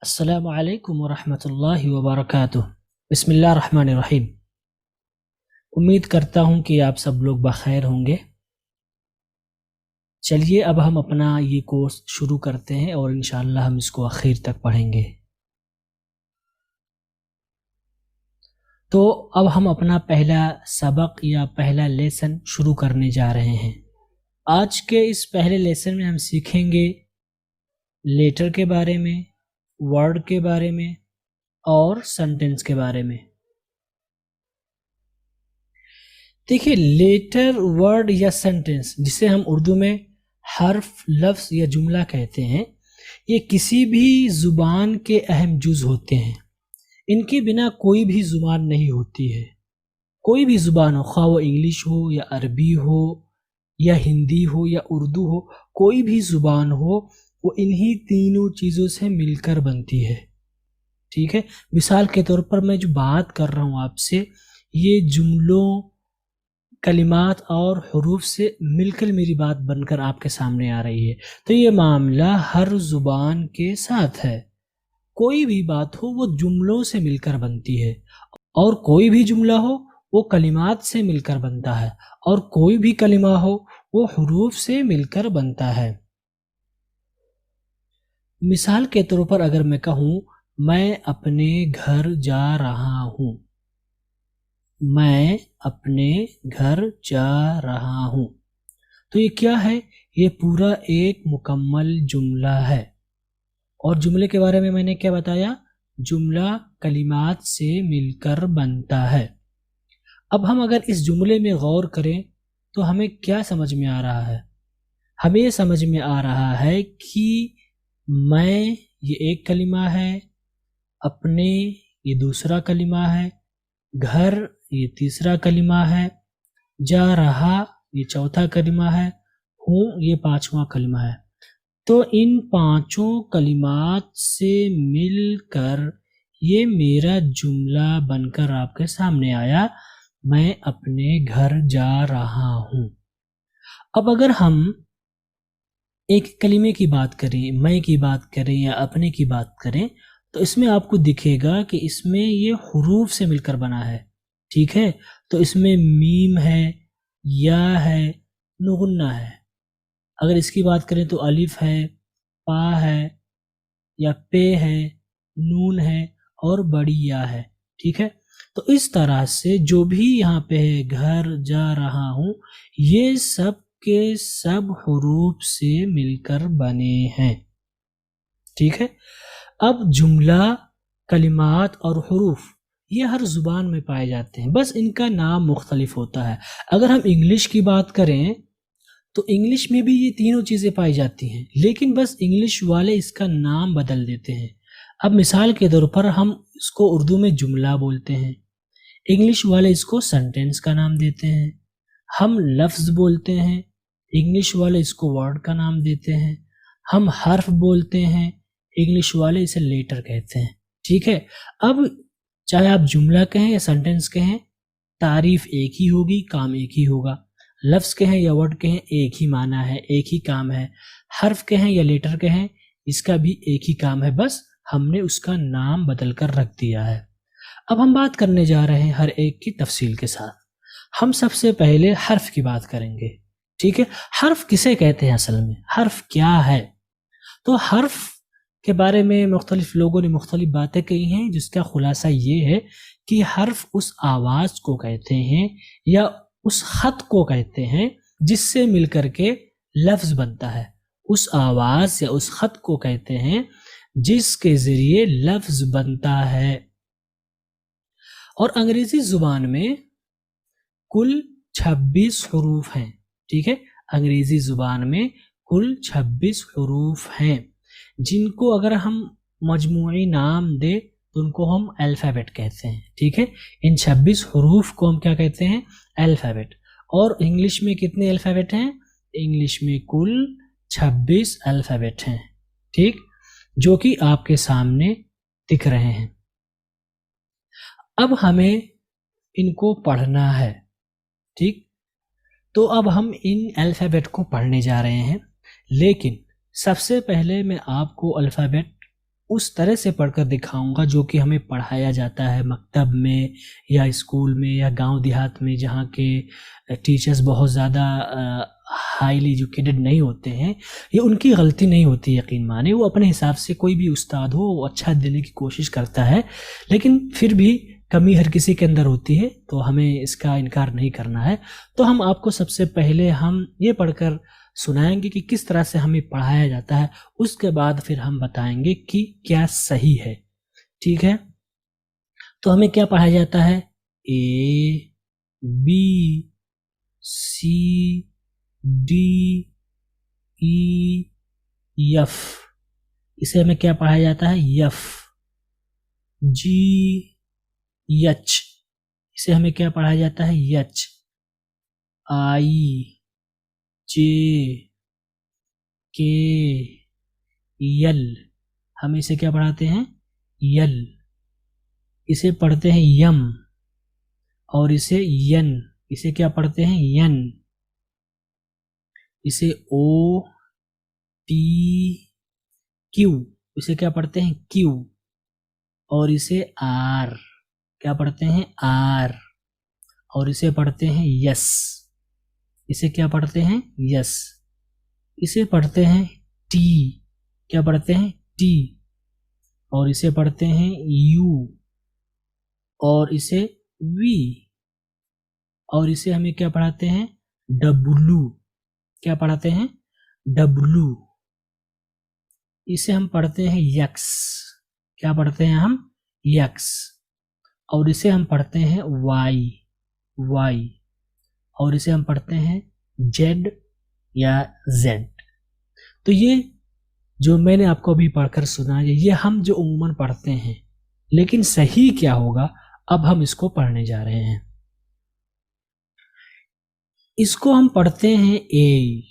अस्सलामु अलैकुम वरहमतुल्लाहि वबरकातुह। बिस्मिल्लाह रहमान रहीम। उम्मीद करता हूँ कि आप सब लोग बखैर होंगे। चलिए अब हम अपना ये कोर्स शुरू करते हैं और इंशाअल्लाह हम इसको आखिर तक पढ़ेंगे। तो अब हम अपना पहला सबक या पहला लेसन शुरू करने जा रहे हैं। आज के इस पहले लेसन में हम सीखेंगे लेटर के बारे में, वर्ड के बारे में और सेंटेंस के बारे में। देखिए, लेटर, वर्ड या सेंटेंस, जिसे हम उर्दू में हर्फ, लफ्ज़ या जुमला कहते हैं, ये किसी भी ज़ुबान के अहम जुज़ होते हैं। इनके बिना कोई भी ज़ुबान नहीं होती है। कोई भी ज़ुबान हो, ख़्वाह वो इंग्लिश हो या अरबी हो या हिंदी हो या उर्दू हो, कोई भी ज़ुबान हो, वो इन्हीं तीनों चीज़ों से मिलकर बनती है। ठीक है, मिसाल के तौर पर मैं जो बात कर रहा हूँ आपसे, ये जुमलों, कलिमात और हुरूफ से मिलकर मेरी बात बनकर आपके सामने आ रही है। तो ये मामला हर ज़ुबान के साथ है। कोई भी बात हो वो जुमलों से मिलकर बनती है, और कोई भी जुमला हो वो कलिमात से मिलकर बनता है, और कोई भी कलिमा हो वो हुरूफ से मिलकर बनता है। मिसाल के तौर पर अगर मैं कहूँ, मैं अपने घर जा रहा हूँ, मैं अपने घर जा रहा हूँ, तो ये क्या है? ये पूरा एक मुकम्मल जुमला है। और जुमले के बारे में मैंने क्या बताया? जुमला कलिमात से मिलकर बनता है। अब हम अगर इस जुमले में गौर करें तो हमें क्या समझ में आ रहा है? हमें ये समझ में आ रहा है कि मैं ये एक कलिमा है, अपने ये दूसरा कलिमा है, घर ये तीसरा कलिमा है, जा रहा ये चौथा कलिमा है, हूँ ये पांचवा कलिमा है। तो इन पांचों कलिमात से मिलकर ये मेरा जुमला बनकर आपके सामने आया, मैं अपने घर जा रहा हूँ। अब अगर हम एक कलिमे की बात करें, मैं की बात करें या अपने की बात करें, तो इसमें आपको दिखेगा कि इसमें ये हुरूफ से मिलकर बना है। ठीक है, तो इसमें मीम है, या है, नुगुन्ना है। अगर इसकी बात करें तो अलिफ है, पा है या पे है, नून है और बड़ी या है। ठीक है, तो इस तरह से जो भी यहाँ पे है, घर जा रहा हूँ, ये सब के सब हुरूफ से मिलकर बने हैं। ठीक है, अब जुमला, कलिमात और हुरूफ ये हर ज़ुबान में पाए जाते हैं, बस इनका नाम मुख्तलिफ होता है। अगर हम इंग्लिश की बात करें तो इंग्लिश में भी ये तीनों चीज़ें पाई जाती हैं, लेकिन बस इंग्लिश वाले इसका नाम बदल देते हैं। अब मिसाल के तौर पर हम इसको उर्दू में जुमला बोलते हैं, इंग्लिश वाले इसको सेंटेंस का नाम देते हैं। हम लफ्ज़ बोलते हैं, इंग्लिश वाले इसको वर्ड का नाम देते हैं। हम हर्फ बोलते हैं, इंग्लिश वाले इसे लेटर कहते हैं। ठीक है, अब चाहे आप जुमला कहें या सेंटेंस कहें, तारीफ एक ही होगी, काम एक ही होगा। लफ्ज़ कहें या वर्ड कहें, एक ही माना है, एक ही काम है। हर्फ कहें या लेटर कहें, इसका भी एक ही काम है, बस हमने उसका नाम बदल कर रख दिया है। अब हम बात करने जा रहे हैं हर एक की तफसील के साथ। हम सबसे पहले हर्फ की बात करेंगे। ठीक है, हर्फ किसे कहते हैं? असल में हर्फ क्या है? तो हर्फ के बारे में मुख्तलिफ लोगों ने मुख्तलिफ बातें कही हैं, जिसका खुलासा ये है कि हर्फ उस आवाज़ को कहते हैं या उस ख़त को कहते हैं जिससे मिलकर के लफ्ज़ बनता है। उस आवाज़ या उस ख़त को कहते हैं जिसके ज़रिए लफ्ज़ बनता है। और अंग्रेज़ी ज़ुबान में कुल 26 हुरूफ हैं। ठीक है, अंग्रेज़ी ज़ुबान में कुल 26 हुरूफ हैं, जिनको अगर हम मजमूई नाम दे तो उनको हम अल्फ़ाबेट कहते हैं। ठीक है, इन 26 हुरूफ को हम क्या कहते हैं? अल्फ़ाबेट। और इंग्लिश में कितने अल्फ़ाबेट हैं? इंग्लिश में कुल 26 अल्फ़ाबेट हैं। ठीक, जो कि आपके सामने दिख रहे हैं। अब हमें इनको पढ़ना है। ठीक, तो अब हम इन अल्फ़ाबेट को पढ़ने जा रहे हैं, लेकिन सबसे पहले मैं आपको अल्फ़ाबेट उस तरह से पढ़कर दिखाऊंगा जो कि हमें पढ़ाया जाता है मकतब में या स्कूल में या गांव देहात में, जहाँ के टीचर्स बहुत ज़्यादा हाईली एजुकेटेड नहीं होते हैं। ये उनकी गलती नहीं होती, यकीन माने, वो अपने हिसाब से, कोई भी उस्ताद हो वो अच्छा देने की कोशिश करता है, लेकिन फिर भी कमी हर किसी के अंदर होती है, तो हमें इसका इनकार नहीं करना है। तो हम आपको सबसे पहले हम ये पढ़कर सुनाएंगे कि किस तरह से हमें पढ़ाया जाता है, उसके बाद फिर हम बताएंगे कि क्या सही है। ठीक है, तो हमें क्या पढ़ाया जाता है? A B C D E F, इसे हमें क्या पढ़ाया जाता है? एफ। जी एच, इसे हमें क्या पढ़ाया जाता है? एच। आई जे के यल, हम इसे क्या पढ़ाते हैं? यल। इसे पढ़ते हैं यम, और इसे यन, इसे क्या पढ़ते हैं? यन। इसे ओ पी क्यू, इसे क्या पढ़ते हैं? क्यू। और इसे आर, क्या पढ़ते हैं? आर। और इसे पढ़ते हैं यस, इसे क्या पढ़ते हैं? यस। इसे पढ़ते हैं टी, क्या पढ़ते हैं? टी। और इसे पढ़ते हैं यू, और इसे वी। और इसे हमें क्या पढ़ाते हैं? डब्लू, क्या पढ़ाते हैं? डब्लू। इसे हम पढ़ते हैं यक्स, क्या पढ़ते हैं हम? यक्स। और इसे हम पढ़ते हैं वाई, वाई। और इसे हम पढ़ते हैं जेड या जेड। तो ये जो मैंने आपको अभी पढ़कर सुनाया, ये हम जो उम्मन पढ़ते हैं, लेकिन सही क्या होगा, अब हम इसको पढ़ने जा रहे हैं। इसको हम पढ़ते हैं ए,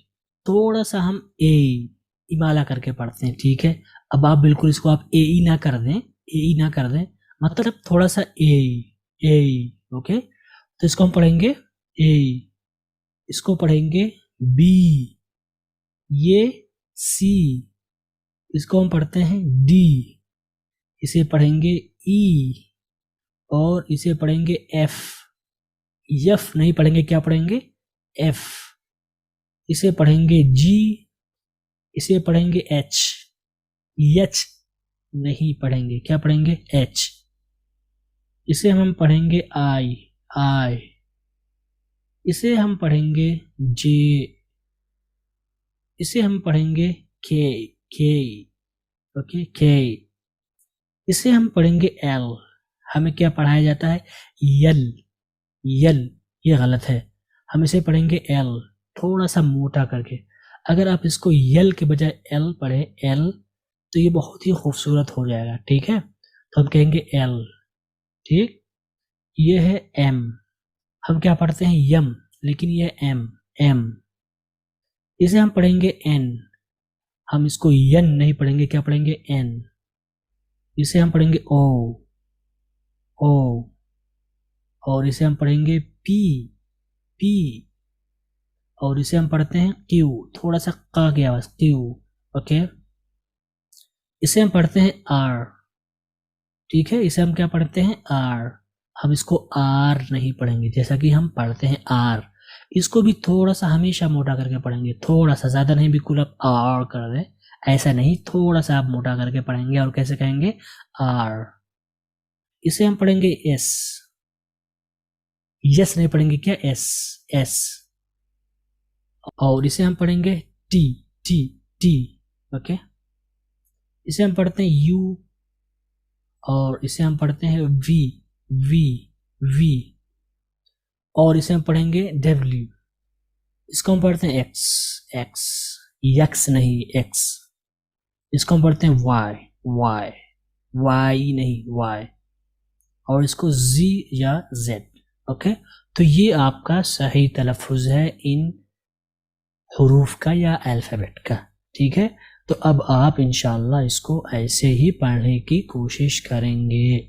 थोड़ा सा हम ए इमाला करके पढ़ते हैं, ठीक है। अब आप बिल्कुल इसको आप ए ई ना कर दें, ए ई ना कर दें, मतलब थोड़ा सा ए, ए, ओके। तो इसको हम पढ़ेंगे ए, इसको पढ़ेंगे बी, ये सी, इसको हम पढ़ते हैं डी, इसे पढ़ेंगे ई, और इसे पढ़ेंगे एफ। एफ नहीं पढ़ेंगे, क्या पढ़ेंगे? एफ। इसे पढ़ेंगे जी, इसे पढ़ेंगे एच। एच नहीं पढ़ेंगे, क्या पढ़ेंगे? एच। इसे हम पढ़ेंगे आई, आई। इसे हम पढ़ेंगे जे, इसे हम पढ़ेंगे के, के, ओके, के। इसे हम पढ़ेंगे एल, हमें क्या पढ़ाया जाता है? यल, यल, ये गलत है, हम इसे पढ़ेंगे एल, थोड़ा सा मोटा करके। अगर आप इसको यल के बजाय एल पढ़े, एल, तो ये बहुत ही खूबसूरत हो जाएगा, ठीक है। तो हम कहेंगे एल, ठीक। ये है एम, हम क्या पढ़ते हैं? यम, लेकिन ये एम, एम। इसे हम पढ़ेंगे एन, हम इसको यन नहीं पढ़ेंगे, क्या पढ़ेंगे? एन। इसे हम पढ़ेंगे ओ, ओ। और इसे हम पढ़ेंगे पी, पी। और इसे हम पढ़ते हैं क्यू, थोड़ा सा का की आवाज, क्यू, ओके। इसे हम पढ़ते हैं आर, ठीक है। इसे हम क्या पढ़ते हैं? आर। हम इसको आर नहीं पढ़ेंगे, जैसा कि हम पढ़ते हैं आर। इसको भी थोड़ा सा हमेशा मोटा करके पढ़ेंगे, थोड़ा सा, ज्यादा नहीं, बिल्कुल आप आर कर दें, ऐसा नहीं, थोड़ा सा आप मोटा करके पढ़ेंगे। और कैसे कहेंगे? आर। इसे हम पढ़ेंगे एस, यस नहीं पढ़ेंगे, क्या? S, S. और इसे हम पढ़ेंगे टी, टी, टी, ओके। इसे हम पढ़ते हैं यू, और इसे हम पढ़ते हैं वी, वी, वी। और इसे हम पढ़ेंगे डब्ल्यू, इसको हम पढ़ते हैं एक्स, एक्स, यक्स नहीं, एक्स। इसको हम पढ़ते हैं वाई, वाई, वाई नहीं, वाई। और इसको जी या जेड, ओके। तो ये आपका सही तलफ़ुज़ है इन हुरूफ का या अल्फ़ाबेट का, ठीक है। तो अब आप इंशाल्लाह इसको ऐसे ही पढ़ने की कोशिश करेंगे।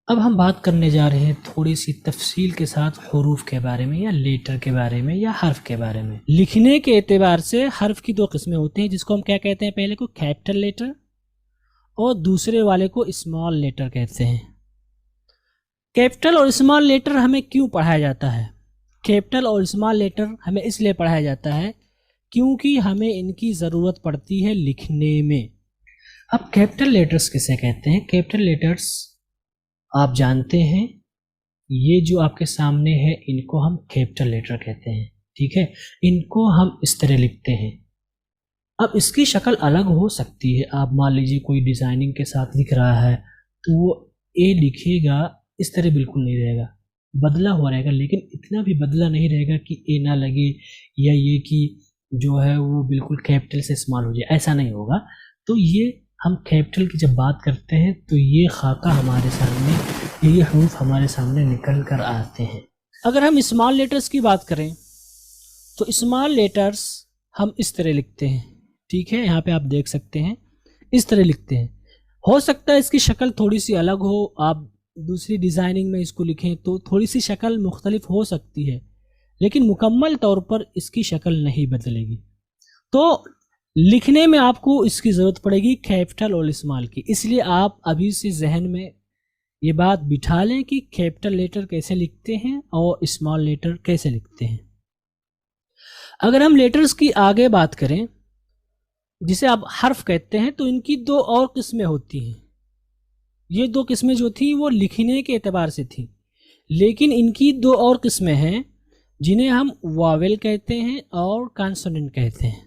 अब हम बात करने जा रहे हैं थोड़ी सी तफसील के साथ हुरूफ के बारे में या लेटर के बारे में या हर्फ के बारे में। लिखने के एतबार से हर्फ की दो किस्में होती हैं, जिसको हम क्या कहते हैं, पहले को कैपिटल लेटर और दूसरे वाले को स्मॉल लेटर कहते हैं। कैपिटल और स्मॉल लेटर हमें क्यों पढ़ाया जाता है? कैपिटल और स्मॉल लेटर हमें इसलिए पढ़ाया जाता है क्योंकि हमें इनकी ज़रूरत पड़ती है लिखने में। अब कैपिटल लेटर्स किसे कहते हैं? कैपिटल लेटर्स आप जानते हैं, ये जो आपके सामने है इनको हम कैपिटल लेटर कहते हैं, ठीक है। इनको हम इस तरह लिखते हैं। अब इसकी शक्ल अलग हो सकती है। आप मान लीजिए कोई डिज़ाइनिंग के साथ लिख रहा है तो वो ए लिखेगा, इस तरह बिल्कुल नहीं रहेगा, बदला हुआ रहेगा, लेकिन इतना भी बदला नहीं रहेगा कि ए ना लगे या ये कि जो है वो बिल्कुल कैपिटल से स्मॉल हो जाए, ऐसा नहीं होगा। तो ये हम कैपिटल की जब बात करते हैं तो ये खाका हमारे सामने, ये हरूफ हमारे सामने निकल कर आते हैं। अगर हम स्मॉल लेटर्स की बात करें तो स्मॉल लेटर्स हम इस तरह लिखते हैं, ठीक है। यहाँ पे आप देख सकते हैं इस तरह लिखते हैं। हो सकता है इसकी शक्ल थोड़ी सी अलग हो, आप दूसरी डिज़ाइनिंग में इसको लिखें तो थोड़ी सी शक्ल मुख्तलिफ हो सकती है, लेकिन मुकम्मल तौर पर इसकी शक्ल नहीं बदलेगी। तो लिखने में आपको इसकी ज़रूरत पड़ेगी कैपिटल और स्मॉल की। इसलिए आप अभी से जहन में ये बात बिठा लें कि कैपिटल लेटर कैसे लिखते हैं और स्मॉल लेटर कैसे लिखते हैं। अगर हम लेटर्स की आगे बात करें, जिसे आप हर्फ कहते हैं, तो इनकी दो और किस्में होती हैं। ये दो किस्में जो थी वो लिखने के एतबार से थी, लेकिन इनकी दो और किस्में हैं जिन्हें हम वावेल कहते हैं और कॉन्सोनेंट कहते हैं।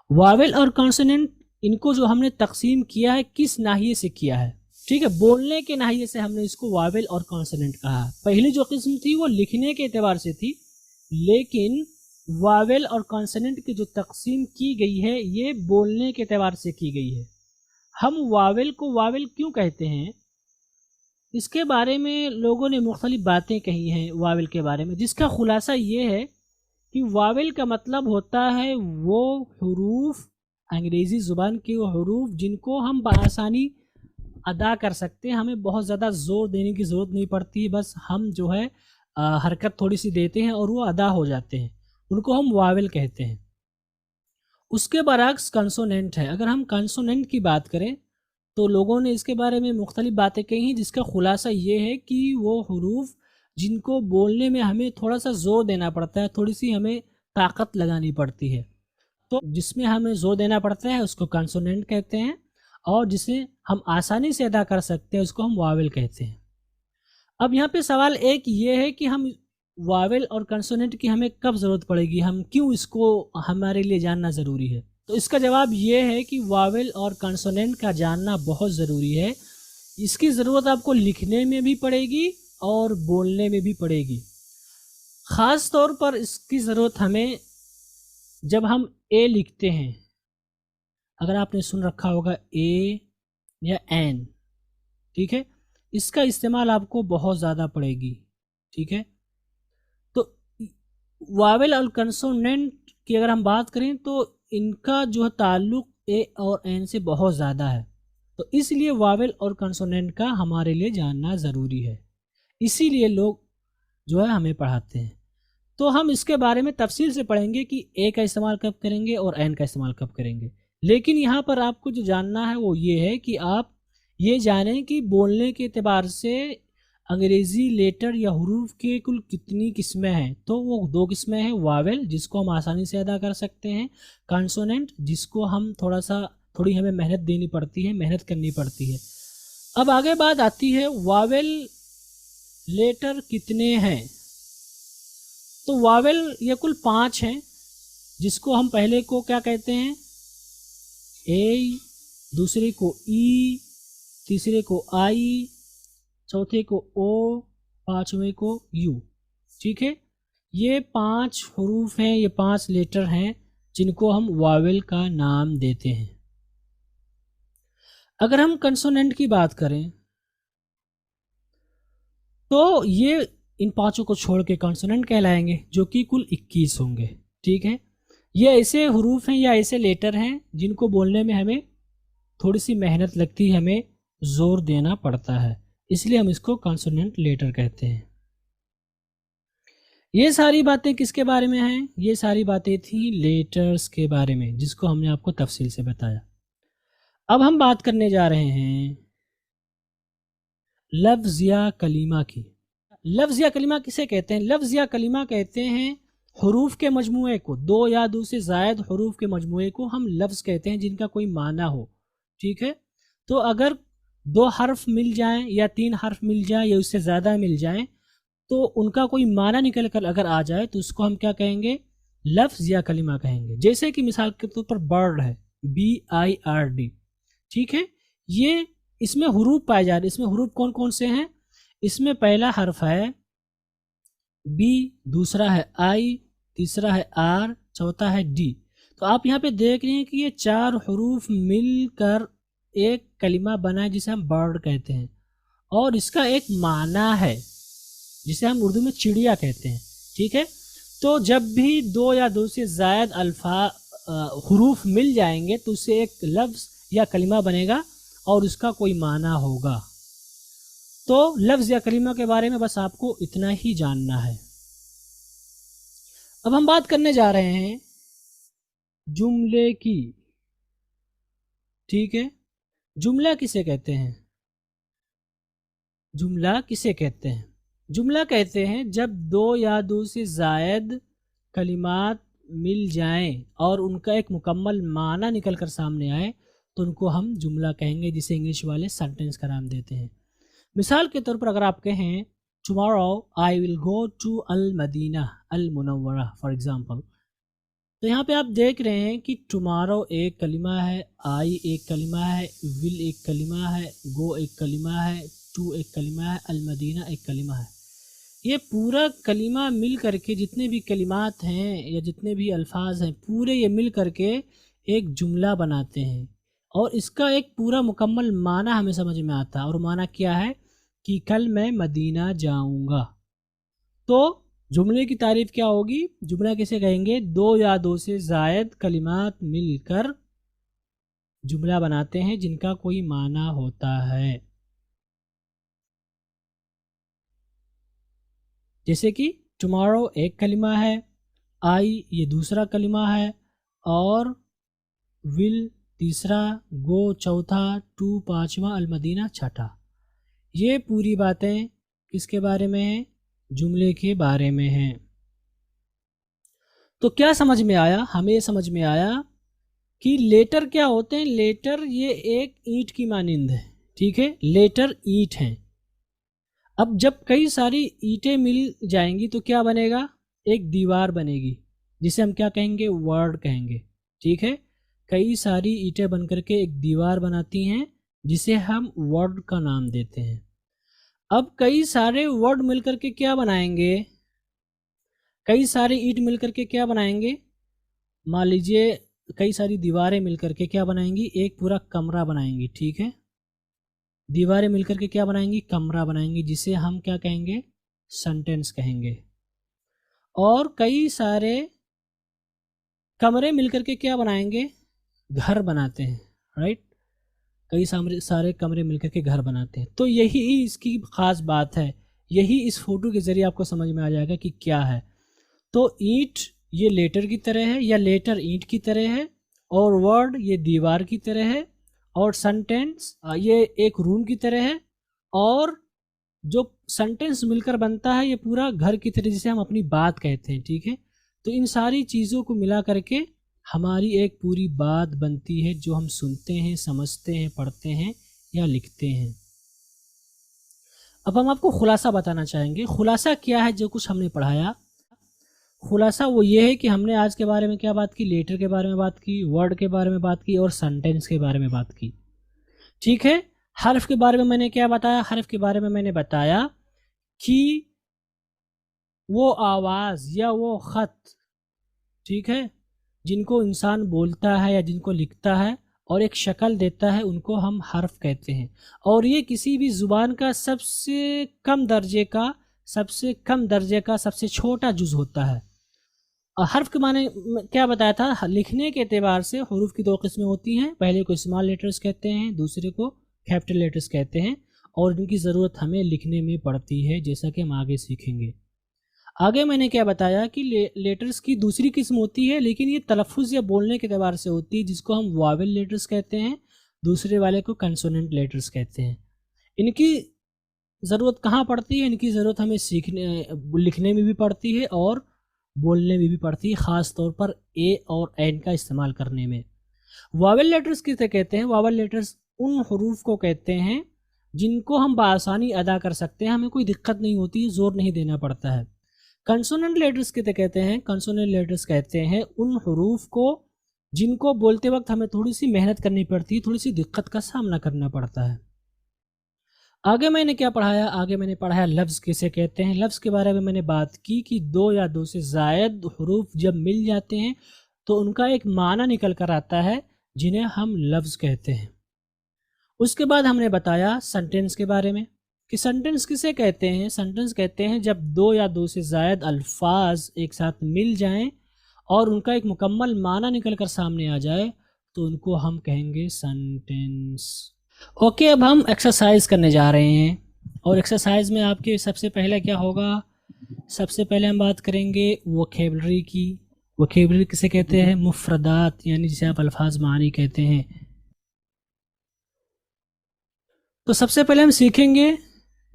वावेल और कॉन्सोनेंट, इनको जो हमने तकसीम किया है किस नाहिए से किया है, ठीक है, बोलने के नाहिए से हमने इसको वावेल और कॉन्सोनेंट कहा। पहली जो किस्म थी वो लिखने के एतबार से थी, लेकिन वावेल और कॉन्सोनेंट की जो तकसीम की गई है ये बोलने के एतबार से की गई है। हम वावेल को वावेल क्यों कहते हैं, इसके बारे में लोगों ने मुख्तलिफ बातें कही हैं वावेल के बारे में, जिसका खुलासा ये है कि वावेल का मतलब होता है वो हुरूफ, अंग्रेज़ी ज़ुबान के वो हुरूफ जिनको हम बआसानी अदा कर सकते हैं, हमें बहुत ज़्यादा ज़ोर देने की ज़रूरत नहीं पड़ती, बस हम जो है हरकत थोड़ी सी देते हैं और वो अदा हो जाते हैं, उनको हम वावेल कहते हैं। उसके बरअक्स कंसोनेंट है। अगर हम कंसोनेंट की बात करें तो लोगों ने इसके बारे में मुख्तलिफ बातें कही हैं, जिसका खुलासा ये है कि वो हुरूफ जिनको बोलने में हमें थोड़ा सा ज़ोर देना पड़ता है, थोड़ी सी हमें ताकत लगानी पड़ती है, तो जिसमें हमें ज़ोर देना पड़ता है उसको कंसोनेंट कहते हैं, और जिसे हम आसानी से अदा कर सकते हैं उसको हम वावेल कहते हैं। अब यहाँ पे सवाल एक ये है कि हम वावेल और कंसोनेंट की हमें कब ज़रूरत पड़ेगी, हम क्यों इसको हमारे लिए जानना ज़रूरी है। तो इसका जवाब ये है कि वावेल और कंसोनेंट का जानना बहुत ज़रूरी है। इसकी ज़रूरत आपको लिखने में भी पड़ेगी और बोलने में भी पड़ेगी। ख़ास तौर पर इसकी ज़रूरत हमें जब हम ए लिखते हैं, अगर आपने सुन रखा होगा ए या एन, ठीक है, इसका इस्तेमाल आपको बहुत ज़्यादा पड़ेगी, ठीक है। तो वावेल और कंसोनेंट की अगर हम बात करें तो इनका जो ताल्लुक़ ए और एन से बहुत ज़्यादा है, तो इसलिए वावेल और कंसोनेंट का हमारे लिए जानना ज़रूरी है, इसीलिए लोग जो है हमें पढ़ाते हैं। तो हम इसके बारे में तफसील से पढ़ेंगे कि ए का इस्तेमाल कब करेंगे और एन का इस्तेमाल कब करेंगे, लेकिन यहाँ पर आपको जो जानना है वो ये है कि आप ये जानें कि बोलने के एतबार से अंग्रेज़ी लेटर या हुरूफ के कुल कितनी किस्में हैं। तो वो दो किस्में हैं, वावेल जिसको हम आसानी से अदा कर सकते हैं, कॉन्सोनेंट जिसको हम थोड़ी हमें मेहनत देनी पड़ती है, मेहनत करनी पड़ती है। अब आगे बात आती है वावेल लेटर कितने हैं। तो वावेल ये कुल 5 हैं, जिसको हम पहले को क्या कहते हैं, ए, दूसरे को ई, तीसरे को आई, चौथे को ओ, पांचवें को यू, ठीक है। ये 5 हुरूफ हैं, ये 5 लेटर हैं जिनको हम वावेल का नाम देते हैं। अगर हम कंसोनेंट की बात करें तो ये इन 5 को छोड़ के कंसोनेंट कहलाएंगे, जो कि कुल 21 होंगे, ठीक है। ये ऐसे हुरूफ हैं या ऐसे लेटर हैं जिनको बोलने में हमें थोड़ी सी मेहनत लगती है, हमें ज़ोर देना पड़ता है, इसलिए हम इसको कॉन्सोनेंट लेटर कहते हैं। ये सारी बातें किसके बारे में हैं? ये सारी बातें थी लेटर्स के बारे में, जिसको हमने आपको तफसील से बताया। अब हम बात करने जा रहे हैं लफ्ज़ या कलीमा की। लफ्ज़ या कलीमा किसे कहते हैं? लफ्ज़ या कलीमा कहते हैं हरूफ के मजमूए को, दो या दो से ज़ायद हरूफ के मजमूए को हम लफ्ज़ कहते हैं जिनका कोई माना हो। ठीक है, तो अगर दो हर्फ मिल जाएं या तीन हर्फ मिल जाएं या उससे ज़्यादा मिल जाएं, तो उनका कोई माना निकल कर अगर आ जाए तो उसको हम क्या कहेंगे? लफ्ज़ या कलीमा कहेंगे। जैसे कि मिसाल के तौर पर बर्ड है, BIRD। ठीक है, ये इसमें हुरूफ पाए जा रहे। इसमें हुरूफ कौन कौन से हैं? इसमें पहला हर्फ है B, दूसरा है I, तीसरा है R, चौथा है D। तो आप यहाँ पे देख रहे हैं कि ये चार हुरूफ मिलकर एक कलिमा बना है जिसे हम बर्ड कहते हैं, और इसका एक माना है जिसे हम उर्दू में चिड़िया कहते हैं। ठीक है, तो जब भी दो या दो से ज़ायद हुरूफ मिल जाएंगे तो उससे एक लफ्ज़ या कलिमा बनेगा और उसका कोई माना होगा। तो लफ्ज़ या कलिमा के बारे में बस आपको इतना ही जानना है। अब हम बात करने जा रहे हैं जुमले की। ठीक है, जुमला किसे कहते हैं? जुमला किसे कहते हैं? जुमला कहते हैं जब दो या दो से ज़ायद कलिमात मिल जाएं और उनका एक मुकम्मल माना निकल कर सामने आए तो उनको हम जुमला कहेंगे, जिसे इंग्लिश वाले सेंटेंस का नाम देते हैं। मिसाल के तौर पर अगर आप कहें tomorrow I will go to Al Madinah Al Munawwarah for example, तो यहाँ पे आप देख रहे हैं कि टुमारो एक कलिमा है, आई एक कलिमा है, विल एक कलिमा है, गो एक कलिमा है, टू एक कलिमा है, अल मदीना एक कलिमा है। ये पूरा कलिमा मिल करके, जितने भी कलिमात हैं या जितने भी अल्फाज हैं, पूरे ये मिल करके एक जुमला बनाते हैं और इसका एक पूरा मुकम्मल माना हमें समझ में आता है। और माना क्या है कि कल मैं मदीना जाऊंगा। तो जुमले की तारीफ क्या होगी? जुमला किसे कहेंगे? दो या दो से ज़ायद कलिमात मिलकर जुमला बनाते हैं जिनका कोई माना होता है। जैसे कि टुमारो एक कलिमा है, आई ये दूसरा कलिमा है, और विल तीसरा, गो चौथा, टू पांचवा, अलमदीना छठा। ये पूरी बातें किसके बारे में हैं? जुमले के बारे में हैं। तो क्या समझ में आया? हमें समझ में आया कि लेटर क्या होते हैं। लेटर ये एक ईंट की मानिंद है। ठीक है, लेटर ईंट हैं। अब जब कई सारी ईंटें मिल जाएंगी तो क्या बनेगा? एक दीवार बनेगी जिसे हम क्या कहेंगे? वर्ड कहेंगे। ठीक है, कई सारी ईंटें बनकर के एक दीवार बनाती हैं जिसे हम वर्ड का नाम देते हैं। अब कई सारे वर्ड मिलकर के क्या बनाएंगे? कई सारी ईंट मिलकर के क्या बनाएंगे? मान लीजिए कई सारी दीवारें मिलकर के क्या बनाएंगी? एक पूरा कमरा बनाएंगी। ठीक है, दीवारें मिलकर के क्या बनाएंगी? कमरा बनाएंगी, जिसे हम क्या कहेंगे? सेंटेंस कहेंगे। और कई सारे कमरे मिलकर के क्या बनाएंगे? घर बनाते हैं। राइट, कई सारे कमरे मिलकर के घर बनाते हैं। तो यही इसकी ख़ास बात है। यही इस फोटो के ज़रिए आपको समझ में आ जाएगा कि क्या है। तो ईंट ये लेटर की तरह है, या लेटर ईंट की तरह है, और वर्ड ये दीवार की तरह है, और सेंटेंस ये एक रूम की तरह है, और जो सेंटेंस मिलकर बनता है ये पूरा घर की तरह, जिसे हम अपनी बात कहते हैं। ठीक है, तो इन सारी चीज़ों को मिला करके हमारी एक पूरी बात बनती है जो हम सुनते हैं, समझते हैं, पढ़ते हैं या लिखते हैं। अब हम आपको खुलासा बताना चाहेंगे। खुलासा क्या है जो कुछ हमने पढ़ाया? खुलासा वो ये है कि हमने आज के बारे में क्या बात की? लेटर के बारे में बात की, वर्ड के बारे में बात की, और सेंटेंस के बारे में बात की। ठीक है, हर्फ के बारे में मैंने क्या बताया? हर्फ के बारे में मैंने बताया कि वो आवाज़ या वो ख़त, ठीक है, जिनको इंसान बोलता है या जिनको लिखता है और एक शक्ल देता है, उनको हम हर्फ कहते हैं। और ये किसी भी ज़ुबान का सबसे कम दर्जे का सबसे छोटा जुज़ होता है। हर्फ के माने क्या बताया था? लिखने के एतबार से हरूफ की दो किस्में होती हैं। पहले को स्मॉल लेटर्स कहते हैं, दूसरे को कैपिटल लेटर्स कहते हैं। और इनकी ज़रूरत हमें लिखने में पड़ती है, जैसा कि हम आगे सीखेंगे। आगे मैंने क्या बताया कि लेटर्स की दूसरी किस्म होती है, लेकिन ये तलफ़ुज़ या बोलने के एतबार से होती है, जिसको हम वावेल लेटर्स कहते हैं, दूसरे वाले को कंसोनेंट लेटर्स कहते हैं। इनकी ज़रूरत कहाँ पड़ती है? इनकी ज़रूरत हमें लिखने में भी पड़ती है और बोलने में भी पड़ती है, ख़ास तौर पर ए और एन का इस्तेमाल करने में। वावेल लेटर्स किसे कहते हैं? वावेल लेटर्स उन हरूफ को कहते हैं जिनको हम बआसानी अदा कर सकते हैं, हमें कोई दिक्कत नहीं होती, ज़ोर नहीं देना पड़ता है। कंसोनेंट लेटर्स किसे कहते हैं? कंसोनेंट लेटर्स कहते हैं उन हरूफ को जिनको बोलते वक्त हमें थोड़ी सी मेहनत करनी पड़ती है, थोड़ी सी दिक्कत का सामना करना पड़ता है। आगे मैंने क्या पढ़ाया? आगे मैंने पढ़ाया लफ्ज़ किसे कहते हैं। लफ्ज़ के बारे में मैंने बात की कि दो या दो से ज़ायद हरूफ जब मिल जाते हैं तो उनका एक माना निकल कर आता है, जिन्हें हम लफ्ज़ कहते हैं। उसके बाद हमने बताया सेंटेंस के बारे में कि सेंटेंस किसे कहते हैं। सेंटेंस कहते हैं जब दो या दो से ज़ायद अल्फाज एक साथ मिल जाएं और उनका एक मुकम्मल माना निकल कर सामने आ जाए तो उनको हम कहेंगे सेंटेंस। ओके, अब हम एक्सरसाइज करने जा रहे हैं और एक्सरसाइज में आपके सबसे पहले क्या होगा? सबसे पहले हम बात करेंगे वोकेबलरी की। वोकेबलरी किसे कहते हैं? मुफ्रदात, यानी जिसे आप अल्फाज मानी कहते हैं। तो सबसे पहले हम सीखेंगे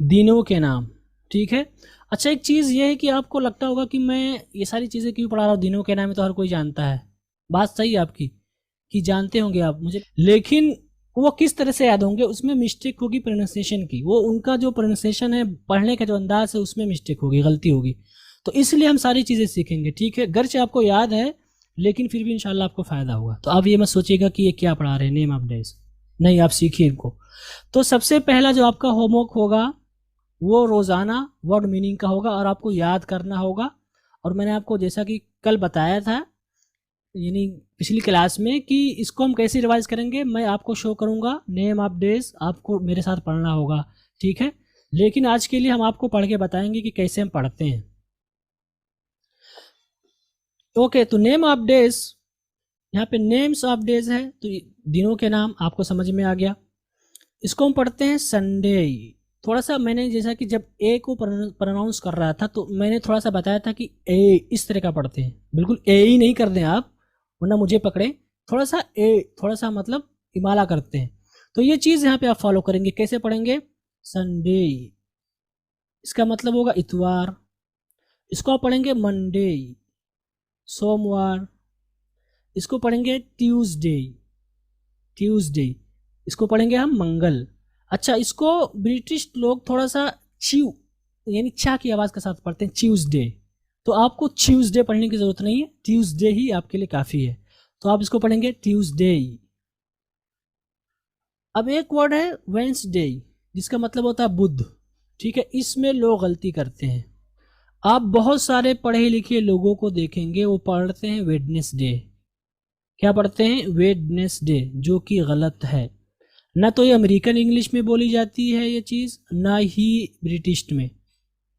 दिनों के नाम, ठीक है। अच्छा, एक चीज़ ये है कि आपको लगता होगा कि मैं ये सारी चीज़ें क्यों पढ़ा रहा हूँ, दिनों के नाम में तो हर कोई जानता है। बात सही है आपकी कि जानते होंगे आप मुझे, लेकिन वो किस तरह से याद होंगे, उसमें मिस्टेक होगी प्रोनाउंसिएशन की। वो उनका जो प्रोनाउंसिएशन है, पढ़ने का जो अंदाज है, उसमें मिस्टेक होगी, गलती होगी। तो इसलिए हम सारी चीज़ें सीखेंगे, ठीक है। गर्चे आपको याद है लेकिन फिर भी इंशाल्लाह आपको फ़ायदा होगा। तो आप ये मत सोचिएगा कि ये क्या पढ़ा रहे हैं, नेम ऑफ डेज, नहीं, आप सीखिए इनको। तो सबसे पहला जो आपका होमवर्क होगा वो रोज़ाना वर्ड मीनिंग का होगा और आपको याद करना होगा। और मैंने आपको जैसा कि कल बताया था, यानी पिछली क्लास में, कि इसको हम कैसे रिवाइज करेंगे, मैं आपको शो करूंगा नेम ऑफ डेज, आपको मेरे साथ पढ़ना होगा, ठीक है। लेकिन आज के लिए हम आपको पढ़ के बताएंगे कि कैसे हम पढ़ते हैं। ओके, तो नेम ऑफ डेज, यहाँ पे नेम्स ऑफ डेज है, तो दिनों के नाम आपको समझ में आ गया। इसको हम पढ़ते हैं संडे। थोड़ा सा मैंने जैसा कि जब ए को प्रोनाउंस कर रहा था तो मैंने थोड़ा सा बताया था कि ए इस तरह का पढ़ते हैं, बिल्कुल ए ही नहीं कर दें आप, वरना मुझे पकड़े। थोड़ा सा ए, थोड़ा सा मतलब इमाला करते हैं। तो ये चीज़ यहाँ पे आप फॉलो करेंगे। कैसे पढ़ेंगे? संडे, इसका मतलब होगा इतवार। इसको आप पढ़ेंगे मंडे, सोमवार। इसको पढ़ेंगे ट्यूसडे, ट्यूसडे। इसको पढ़ेंगे हम मंगल। अच्छा, इसको ब्रिटिश लोग थोड़ा सा च्यू, यानी चा की आवाज़ के साथ पढ़ते हैं, ट्यूसडे। तो आपको ट्यूसडे पढ़ने की ज़रूरत नहीं है, ट्यूसडे ही आपके लिए काफ़ी है। तो आप इसको पढ़ेंगे ट्यूसडे। अब एक वर्ड है वेंसडे, जिसका मतलब होता है बुध, ठीक है। इसमें लोग गलती करते हैं। आप बहुत सारे पढ़े लिखे लोगों को देखेंगे वो पढ़ते हैं वेडनेसडे। क्या पढ़ते हैं? वेडनेसडे, जो कि गलत है। ना तो ये अमेरिकन इंग्लिश में बोली जाती है ये चीज़, ना ही ब्रिटिश में,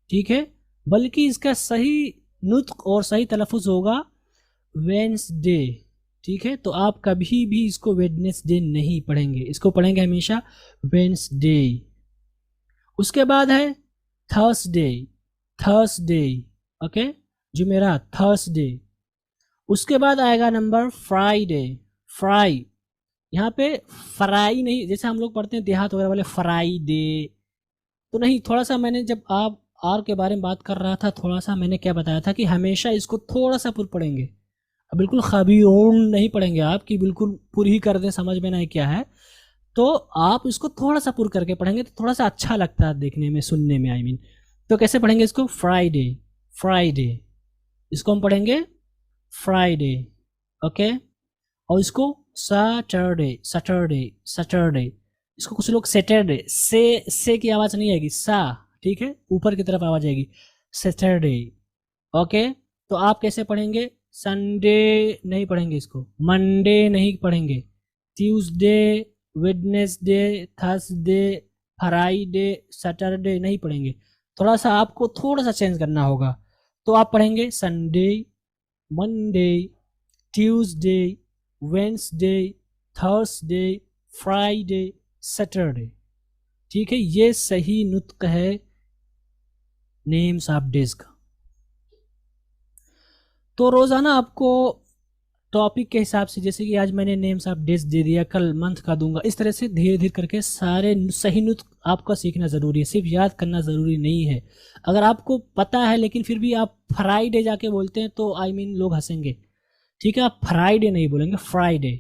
ठीक है। बल्कि इसका सही नुत्क और सही तलफ़ुज़ होगा वेंसडे, ठीक है। तो आप कभी भी इसको वेडनेसडे नहीं पढ़ेंगे, इसको पढ़ेंगे हमेशा वेंसडे। उसके बाद है थर्सडे, थर्सडे, ओके, जुमेरात, थर्सडे। उसके बाद आएगा नंबर फ्राइडे, फ्राई। यहाँ पे फ्राई नहीं, जैसे हम लोग पढ़ते हैं देहात वगैरह वाले फ्राइडे, तो नहीं। थोड़ा सा मैंने जब आप आर के बारे में बात कर रहा था, थोड़ा सा मैंने क्या बताया था कि हमेशा इसको थोड़ा सा पुर पढ़ेंगे, बिल्कुल खबीरून नहीं पढ़ेंगे आप कि बिल्कुल पुर ही कर दें, समझ में नहीं क्या है। तो आप इसको थोड़ा सा पुर करके पढ़ेंगे तो थोड़ा सा अच्छा लगता है देखने में, सुनने में, आई मीन। तो कैसे पढ़ेंगे इसको? Friday, Friday. इसको हम पढ़ेंगे फ्राइडे, ओके। और इसको सैटरडे, सैटरडे, सैटरडे। इसको कुछ लोग सैटरडे, से की आवाज़ नहीं आएगी, सा, ठीक है, ऊपर की तरफ आवाज़ आएगी, सैटरडे, ओके। तो आप कैसे पढ़ेंगे? संडे नहीं पढ़ेंगे, इसको मंडे नहीं पढ़ेंगे, Tuesday, Wednesday, Thursday, Friday, Saturday नहीं पढ़ेंगे। थोड़ा सा आपको थोड़ा सा चेंज करना होगा। तो आप पढ़ेंगे Sunday, Monday, Tuesday, Wednesday, Thursday, Friday, Saturday. ठीक है, ये सही नुत्क है नेम्स ऑफ डेज का। तो रोज़ाना आपको टॉपिक के हिसाब से, जैसे कि आज मैंने नेम्स ऑफ डेज दे दिया, कल मंथ का दूंगा, इस तरह से धीरे धीरे करके सारे सही नुत्क आपका सीखना ज़रूरी है, सिर्फ याद करना ज़रूरी नहीं है। अगर आपको पता है लेकिन फिर भी आप फ्राइडे जाके बोलते हैं तो लोग हंसेंगे। ठीक है, आप फ्राइडे नहीं बोलेंगे, फ्राइडे।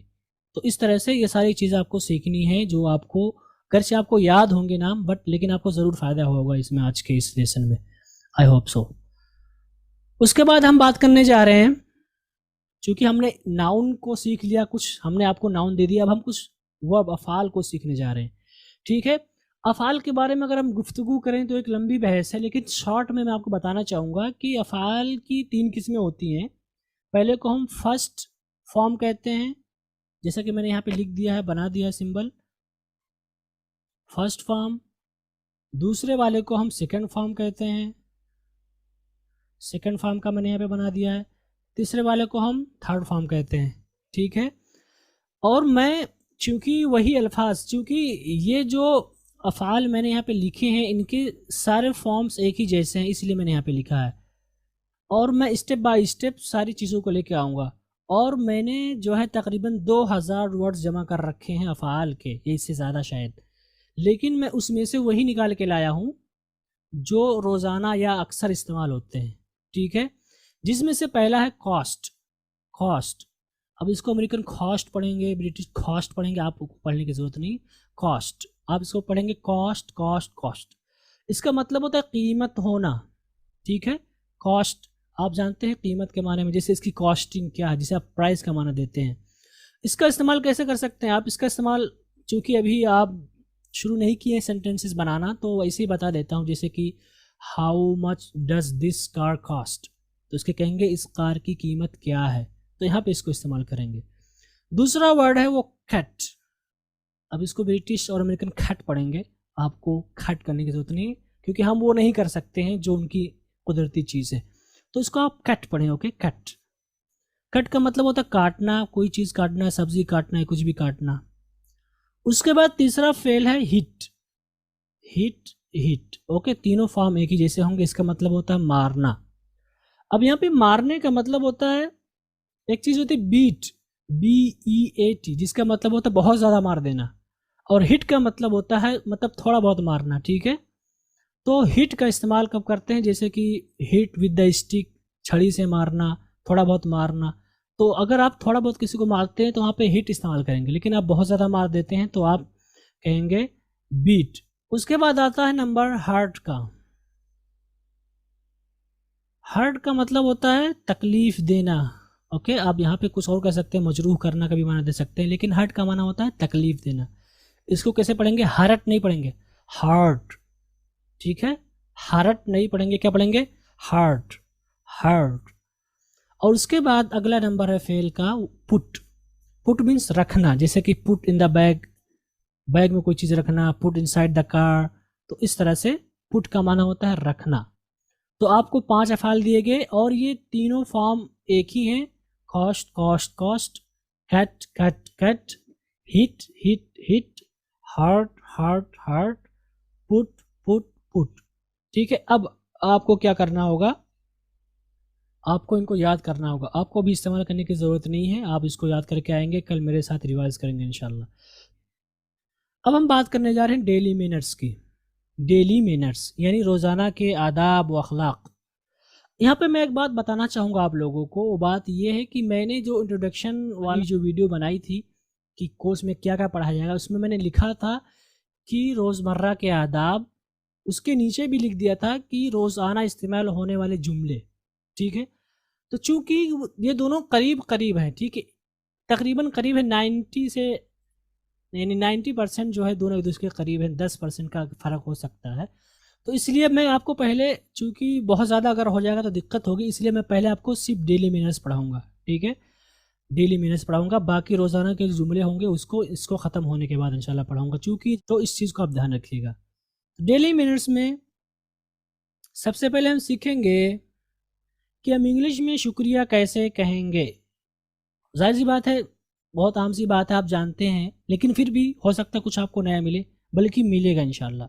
तो इस तरह से ये सारी चीज़ें आपको सीखनी है, जो आपको घर से आपको याद होंगे नाम, बट लेकिन आपको ज़रूर फ़ायदा होगा इसमें, आज के इस लेसन में। I hope so. उसके बाद हम बात करने जा रहे हैं, चूँकि हमने नाउन को सीख लिया, कुछ हमने आपको नाउन दे दिया, अब हम कुछ वर्ब अफ़ाल को सीखने जा रहे हैं। ठीक है, अफ़ाल के बारे में अगर हम गुफ्तगू करें तो एक लंबी बहस है, लेकिन शॉर्ट में मैं आपको बताना चाहूँगा कि अफ़ाल की 3 किस्में होती हैं। पहले को हम फर्स्ट फॉर्म कहते हैं, जैसा कि मैंने यहाँ पे लिख दिया है, बना दिया है सिंबल, फर्स्ट फॉर्म। दूसरे वाले को हम सेकंड फॉर्म कहते हैं, सेकंड फॉर्म का मैंने यहाँ पे बना दिया है। तीसरे वाले को हम थर्ड फॉर्म कहते हैं। ठीक है, और मैं चूँकि वही अल्फाज, चूँकि ये जो अफ़ाल मैंने यहाँ पे लिखे हैं इनके सारे फॉर्म्स एक ही जैसे हैं, इसलिए मैंने यहाँ पे लिखा है, और मैं स्टेप बाय स्टेप सारी चीज़ों को लेके आऊँगा। और मैंने जो है तकरीबन 2000 वर्ड्स जमा कर रखे हैं अफ़ाल के, या इससे ज़्यादा शायद, लेकिन मैं उसमें से वही निकाल के लाया हूँ जो रोज़ाना या अक्सर इस्तेमाल होते हैं। ठीक है, जिसमें से पहला है कॉस्ट। कॉस्ट, अब इसको अमेरिकन कॉस्ट पढ़ेंगे, ब्रिटिश कॉस्ट पढ़ेंगे, आपको पढ़ने की ज़रूरत नहीं। कॉस्ट, आप इसको पढ़ेंगे कॉस्ट, कॉस्ट, कॉस्ट। इसका मतलब होता है कीमत होना। ठीक है, कॉस्ट आप जानते हैं कीमत के माने में, जैसे इसकी कॉस्टिंग क्या है, जिसे आप प्राइस का माना देते हैं। इसका इस्तेमाल कैसे कर सकते हैं आप? इसका इस्तेमाल, चूँकि अभी आप शुरू नहीं किए सेंटेंसेस बनाना, तो वैसे ही बता देता हूँ, जैसे कि how much does this car cost, तो इसके कहेंगे इस कार की कीमत क्या है, तो यहाँ पे इसको इस्तेमाल करेंगे। दूसरा वर्ड है वो खट। अब इसको ब्रिटिश और अमेरिकन खट पढ़ेंगे, आपको खट करने की जरूरत नहीं, क्योंकि हम वो नहीं कर सकते हैं जो उनकी कुदरती चीज़ है, तो इसको आप कट पढ़ें। Okay, cut. कट का मतलब होता है काटना, कोई चीज़ काटना है, सब्जी काटना है, कुछ भी काटना। उसके बाद तीसरा फेल है हिट। Hit, hit. ओके, तीनों फॉर्म एक ही जैसे होंगे, इसका मतलब होता है मारना। अब यहाँ पे मारने का मतलब होता है, एक चीज़ होती है बीट, BEAT, जिसका मतलब होता है बहुत ज़्यादा मार देना, और हिट का मतलब होता है मतलब थोड़ा बहुत मारना। ठीक है, तो हिट का इस्तेमाल कब करते हैं, जैसे कि हिट विद द स्टिक, छड़ी से मारना, थोड़ा बहुत मारना। तो अगर आप थोड़ा बहुत किसी को मारते हैं तो वहाँ पे हिट इस्तेमाल करेंगे, लेकिन आप बहुत ज़्यादा मार देते हैं तो आप कहेंगे बीट। उसके बाद आता है नंबर हर्ट का। हर्ट का मतलब होता है तकलीफ देना। ओके, आप यहाँ पे कुछ और कर सकते हैं, मजरूह करना का भी माना दे सकते हैं, लेकिन हर्ट का माना होता है तकलीफ देना। इसको कैसे पढ़ेंगे? हर्ट नहीं पढ़ेंगे, हार्ट। ठीक है, हर्ट नहीं पढ़ेंगे, क्या पढ़ेंगे? Heart, heart. और उसके बाद अगला नंबर है फेल का, पुट। पुट मीन्स रखना, जैसे कि put in the bag, bag में कोई चीज़ रखना, पुट इनसाइड द कार, तो इस तरह से पुट का माना होता है रखना। तो आपको 5 अफ़ाल दिए गए, और ये तीनों फॉर्म एक ही हैं, cost, cost, cost, cut, cut, cut, hit, hit, hit, heart, heart, heart, put, put, put. ठीक है, अब आपको क्या करना होगा, आपको इनको याद करना होगा, आपको भी इस्तेमाल करने की ज़रूरत नहीं है, आप इसको याद करके आएंगे, कल मेरे साथ रिवाइज करेंगे इंशाल्लाह। अब हम बात करने जा रहे हैं डेली मैनर्स की। डेली मैनर्स यानी रोज़ाना के आदाब व अखलाक। यहाँ पे मैं एक बात बताना चाहूँगा आप लोगों को, वो बात ये है कि मैंने जो इंट्रोडक्शन वाली जो वीडियो बनाई थी कि कोर्स में क्या क्या पढ़ाया जाएगा, उसमें मैंने लिखा था कि रोज़मर्रा के आदाब, उसके नीचे भी लिख दिया था कि रोज़ाना इस्तेमाल होने वाले जुमले। ठीक है, तो चूँकि ये दोनों करीब करीब हैं, ठीक है, तकरीबन करीब है 90 से, यानी 90% जो है दोनों एक दूसरे के करीब हैं, 10% का फ़र्क हो सकता है। तो इसलिए मैं आपको पहले, चूँकि बहुत ज़्यादा अगर हो जाएगा तो दिक्कत होगी, इसलिए मैं पहले आपको सिर्फ डेली मैनर्स पढ़ाऊँगा। ठीक है, डेली मैनर्स पढ़ाऊँगा, बाकी रोज़ाना के जुमले होंगे उसको इसको ख़त्म होने के बाद इंशाल्लाह पढ़ाऊँगा, चूँकि तो इस चीज़ को आप ध्यान रखिएगा। डेली मैनर्स में सबसे पहले हम सीखेंगे कि हम इंग्लिश में शुक्रिया कैसे कहेंगे। जाहिर सी बात है, बहुत आम सी बात है, आप जानते हैं, लेकिन फिर भी हो सकता है कुछ आपको नया मिले। बल्कि मिलेगा इंशाल्लाह।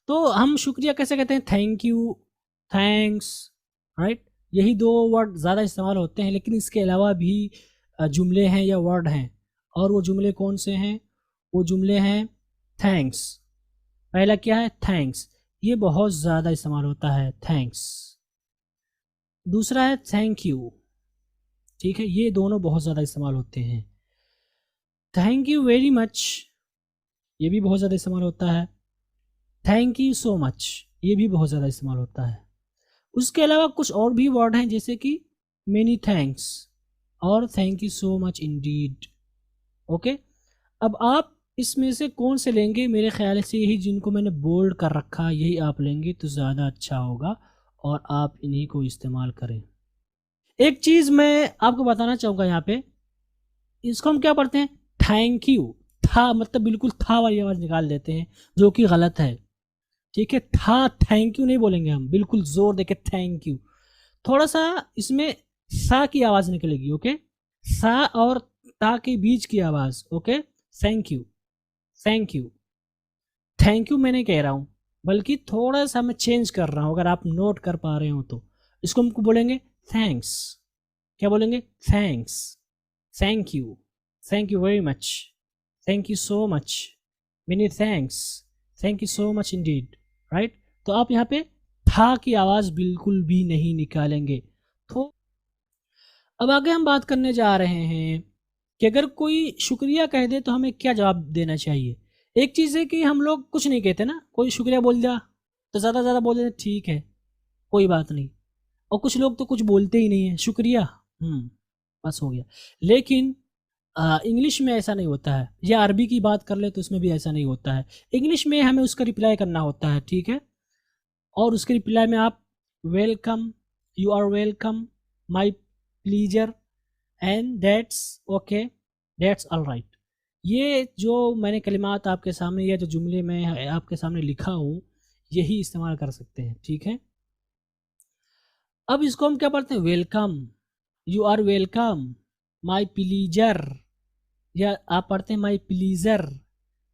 तो हम शुक्रिया कैसे कहते हैं? Thank you, thanks, right. यही दो वर्ड ज़्यादा इस्तेमाल होते हैं, लेकिन इसके अलावा भी जुमले हैं या वर्ड हैं। और वो जुमले कौन से हैं? वो जुमले हैं थैंक्स। पहला क्या है? थैंक्स, ये बहुत ज़्यादा इस्तेमाल होता है, थैंक्स। दूसरा है थैंक यू, ठीक है, ये दोनों बहुत ज़्यादा इस्तेमाल होते हैं। थैंक यू वेरी मच, ये भी बहुत ज़्यादा इस्तेमाल होता है। थैंक यू सो मच, ये भी बहुत ज़्यादा इस्तेमाल होता है। उसके अलावा कुछ और भी वर्ड हैं, जैसे कि मेनी थैंक्स और thank you so much Indeed. Okay, अब आप इसमें से कौन से लेंगे? मेरे ख्याल से यही जिनको मैंने बोल्ड कर रखा यही आप लेंगे तो ज़्यादा अच्छा होगा, और आप इन्हीं को इस्तेमाल करें। एक चीज़ मैं आपको बताना चाहूँगा यहाँ पे, इसको हम क्या पढ़ते हैं? थैंक यू, था मतलब बिल्कुल था वाली आवाज़ निकाल देते हैं, जो कि गलत है। ठीक है, था थैंक यू नहीं बोलेंगे हम, बिल्कुल जोर देके थैंक यू। थोड़ा सा इसमें सा की आवाज़ निकलेगी। ओके, सा और ता के बीच की आवाज़। Okay, thank you, thank you, thank you मैं नहीं कह रहा हूँ, बल्कि थोड़ा सा मैं चेंज कर रहा हूँ। अगर आप नोट कर पा रहे हो तो इसको हमको बोलेंगे थैंक्स। क्या बोलेंगे? Thanks, thank you, thank you very much, thank you so much, many thanks, thank you so much Indeed, right. तो आप यहाँ पे था की आवाज़ बिल्कुल भी नहीं निकालेंगे। तो अब आगे हम बात करने जा रहे हैं कि अगर कोई शुक्रिया कह दे तो हमें क्या जवाब देना चाहिए। एक चीज़ है कि हम लोग कुछ नहीं कहते ना, कोई शुक्रिया बोल दिया तो ज़्यादा बोल देते ठीक है, कोई बात नहीं। और कुछ लोग तो कुछ बोलते ही नहीं है, शुक्रिया, बस हो गया। लेकिन इंग्लिश में ऐसा नहीं होता है, या अरबी की बात कर ले तो उसमें भी ऐसा नहीं होता है। इंग्लिश में हमें उसका रिप्लाई करना होता है, ठीक है। और उसके रिप्लाई में आप welcome, you are welcome, my pleasure, and that's okay, that's all right. ये जो मैंने कलिमात आपके सामने या जो जुमले मैं आपके सामने लिखा हूँ, यही इस्तेमाल कर सकते हैं, ठीक है। अब इसको हम क्या पढ़ते हैं? Welcome, you are welcome, my pleasure, या आप पढ़ते हैं my pleasure,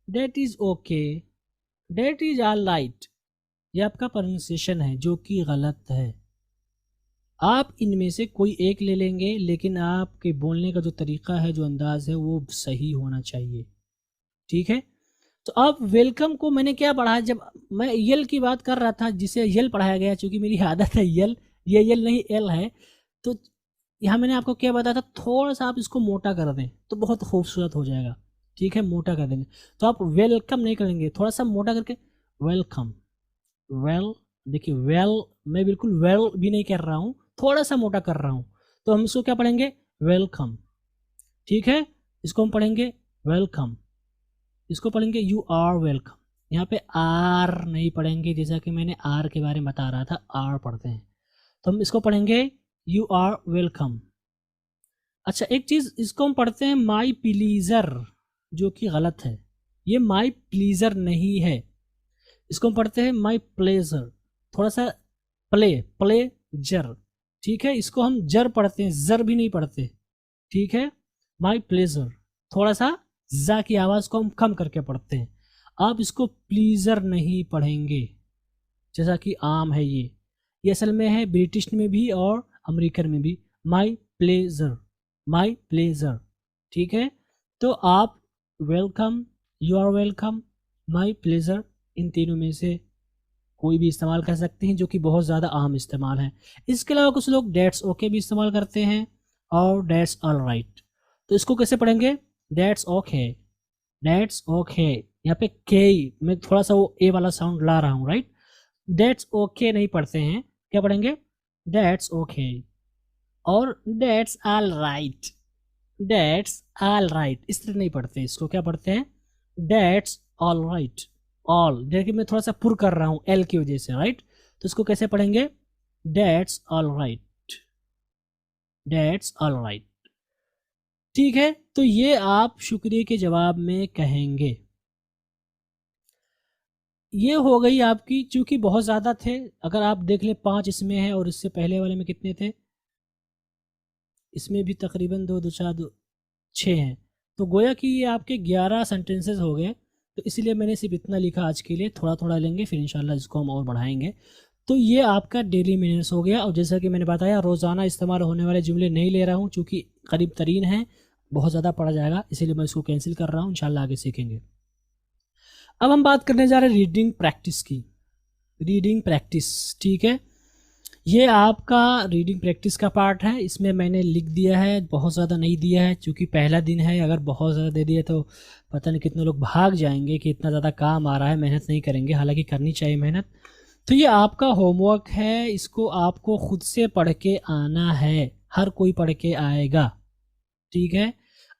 that is okay, that is all right. ये आपका प्रोनाउंसिएशन है जो कि गलत है। आप इनमें से कोई एक ले लेंगे, लेकिन आपके बोलने का जो तरीका है, जो अंदाज है, वो सही होना चाहिए, ठीक है। तो अब वेलकम को मैंने क्या पढ़ा, जब मैं यल की बात कर रहा था, जिसे यल पढ़ाया गया, चूंकि मेरी आदत है यल, ये यल नहीं एल है, तो यहाँ मैंने आपको क्या बताया था, थोड़ा सा आप इसको मोटा कर दें तो बहुत खूबसूरत हो जाएगा, ठीक है, मोटा कर देंगे। तो आप वेलकम नहीं करेंगे, थोड़ा सा मोटा करके वेलकम, वेल, देखिए वेल, मैं बिल्कुल वेल भी नहीं कर रहा हूँ, थोड़ा सा मोटा कर रहा हूँ। तो हम इसको क्या पढ़ेंगे? वेलकम, ठीक है। इसको हम पढ़ेंगे वेलकम, इसको पढ़ेंगे यू आर वेलकम। यहाँ पे आर नहीं पढ़ेंगे, जैसा कि मैंने आर के बारे में बता रहा था, आर पढ़ते हैं। तो हम इसको पढ़ेंगे यू आर वेलकम। अच्छा, एक चीज़, इसको हम पढ़ते हैं माई प्लीज़र, जो कि गलत है, ये माई प्लीज़र नहीं है। इसको हम पढ़ते हैं माई प्लेजर, थोड़ा सा प्ले जर, ठीक है। इसको हम जर पढ़ते हैं, जर भी नहीं पढ़ते, ठीक है। माई प्लेजर, थोड़ा सा जा की आवाज़ को हम कम करके पढ़ते हैं। आप इसको प्लीज़र नहीं पढ़ेंगे, जैसा कि आम है। ये असल में है ब्रिटिश में भी और अमेरिकन में भी, माई प्लेजर, माई प्लेजर, ठीक है। तो आप welcome, you are welcome, my pleasure, इन तीनों में से कोई भी इस्तेमाल कर सकते हैं, जो कि बहुत ज़्यादा आम इस्तेमाल है। इसके अलावा कुछ लोग डेट्स ओके भी इस्तेमाल करते हैं और डेट्स ऑल राइट। तो इसको कैसे पढ़ेंगे? डेट्स ओके, डेट्स ओके, यहाँ पे के मैं थोड़ा सा वो ए वाला साउंड ला रहा हूँ, राइट। डेट्स ओके नहीं पढ़ते हैं, क्या पढ़ेंगे? डेट्स ओके, और that's all right, that's all right, इस तरह नहीं पढ़ते, इसको क्या पढ़ते हैं? That's all right. ऑल, देखिए मैं थोड़ा सा पुर कर रहा हूँ एल की वजह से, राइट। तो इसको कैसे पढ़ेंगे? That's all right, that's all right, ठीक है। तो ये आप शुक्रिया के जवाब में कहेंगे। ये हो गई आपकी, चूंकि बहुत ज़्यादा थे, अगर आप देख लें 5 इसमें है और इससे पहले वाले में कितने थे, इसमें भी तकरीबन 2 2 4 2 6 हैं। तो गोया कि ये आपके 11 सेंटेंसेस हो गए। तो इसीलिए मैंने सिर्फ इतना लिखा आज के लिए, थोड़ा थोड़ा लेंगे फिर इंशाल्लाह इसको हम और बढ़ाएंगे। तो ये आपका डेली मिनट्स हो गया। और जैसा कि मैंने बताया रोज़ाना इस्तेमाल होने वाले जुमले नहीं ले रहा हूँ, चूँकि करीब तरीन हैं, बहुत ज़्यादा पड़ा जाएगा, इसीलिए मैं इसको कैंसिल कर रहा हूँ। इंशाल्लाह आगे सीखेंगे। अब हम बात करने जा रहे हैं रीडिंग प्रैक्टिस की। रीडिंग प्रैक्टिस, ठीक है, ये आपका रीडिंग प्रैक्टिस का पार्ट है। इसमें मैंने लिख दिया है, बहुत ज़्यादा नहीं दिया है क्योंकि पहला दिन है। अगर बहुत ज़्यादा दे दिया तो पता नहीं कितने लोग भाग जाएंगे कि इतना ज़्यादा काम आ रहा है, मेहनत नहीं करेंगे, हालांकि करनी चाहिए मेहनत। तो ये आपका होमवर्क है, इसको आपको खुद से पढ़ के आना है, हर कोई पढ़ के आएगा, ठीक है।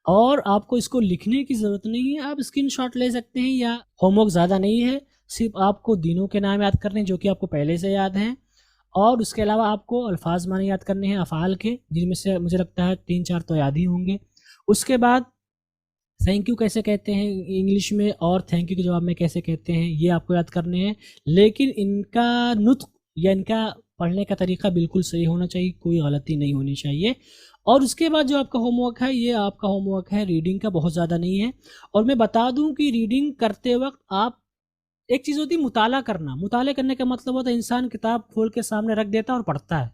और आपको इसको लिखने की ज़रूरत नहीं है, आप स्क्रीनशॉट ले सकते हैं, या होमवर्क ज़्यादा नहीं है, सिर्फ आपको दिनों के नाम याद करने हैं जो कि आपको पहले से याद हैं, और उसके अलावा आपको अल्फाज माने याद करने हैं अफ़ाल के, जिनमें से मुझे लगता है 3-4 तो याद ही होंगे। उसके बाद थैंक यू कैसे कहते हैं इंग्लिश में और थैंक यू के जवाब में कैसे कहते हैं ये आपको याद करने हैं, लेकिन इनका नुत्क या इनका पढ़ने का तरीका बिल्कुल सही होना चाहिए, कोई गलती नहीं होनी चाहिए। और उसके बाद जो आपका होमवर्क है, ये आपका होमवर्क है रीडिंग का, बहुत ज़्यादा नहीं है। और मैं बता दूं कि रीडिंग करते वक्त आप, एक चीज़ होती है मुताला करना, मुताले करने का मतलब होता है इंसान किताब खोल के सामने रख देता है और पढ़ता है।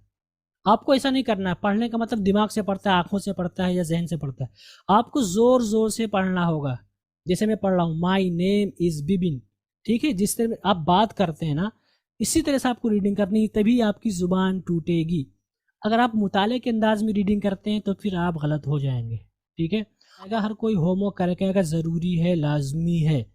आपको ऐसा नहीं करना है। पढ़ने का मतलब दिमाग से पढ़ता है, आंखों से पढ़ता है या जहन से पढ़ता है। आपको ज़ोर ज़ोर से पढ़ना होगा। जैसे मैं पढ़ रहा हूँ, माई नेम इज़ बिबिन, ठीक है, जिस तरह आप बात करते हैं ना, इसी तरह से आपको रीडिंग करनी है, तभी आपकी ज़ुबान टूटेगी। अगर आप मुताले के अंदाज में रीडिंग करते हैं तो फिर आप गलत हो जाएंगे, ठीक है। अगर हर कोई होमवर्क करके अगर ज़रूरी है, लाजमी है,